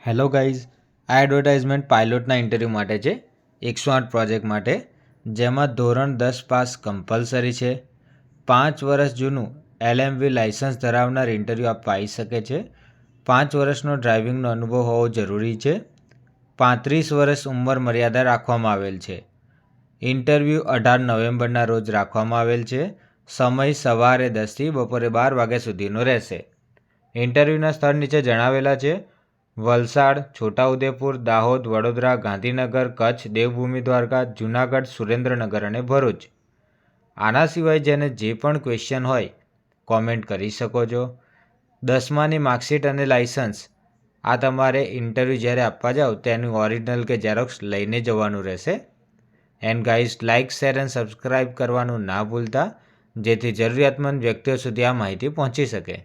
Hello guys, આ advertisement પાયલોટના interview માટે છે 108 પ્રોજેક્ટ માટે, જેમાં ધોરણ 10 પાસ કમ્પલસરી છે. 5 વર્ષ જૂનું LMV લાઇસન્સ ધરાવનાર ઇન્ટરવ્યૂ આપવા આવી શકે છે. 5 વર્ષનો ડ્રાઇવિંગનો અનુભવ હોવો જરૂરી છે. 35 વર્ષ ઉંમર મર્યાદા રાખવામાં આવેલ છે. ઇન્ટરવ્યૂ 18 નવેમ્બરના રોજ રાખવામાં આવેલ છે. સમય સવારે 10થી બપોરે 12 વાગ્યા સુધીનો રહેશે. ઇન્ટરવ્યૂના સ્થળ નીચે જણાવેલા છે: વલસાડ, છોટાઉદેપુર, દાહોદ, વડોદરા, ગાંધીનગર, કચ્છ, દેવભૂમિ દ્વારકા, જૂનાગઢ, સુરેન્દ્રનગર અને ભરૂચ. આના સિવાય જેને જે પણ ક્વેશ્ચન હોય કોમેન્ટ કરી શકો છો. 10માની માર્કશીટ અને લાઇસન્સ આ તમારે ઇન્ટરવ્યૂ જ્યારે આપવા જાઓ તેનું ઓરિજિનલ કે ઝેરોક્સ લઈને જવાનું રહેશે. And guys, like, share and subscribe કરવાનું ના ભૂલતા, જેથી જરૂરિયાતમંદ વ્યક્તિઓ સુધી આ માહિતી પહોંચી શકે.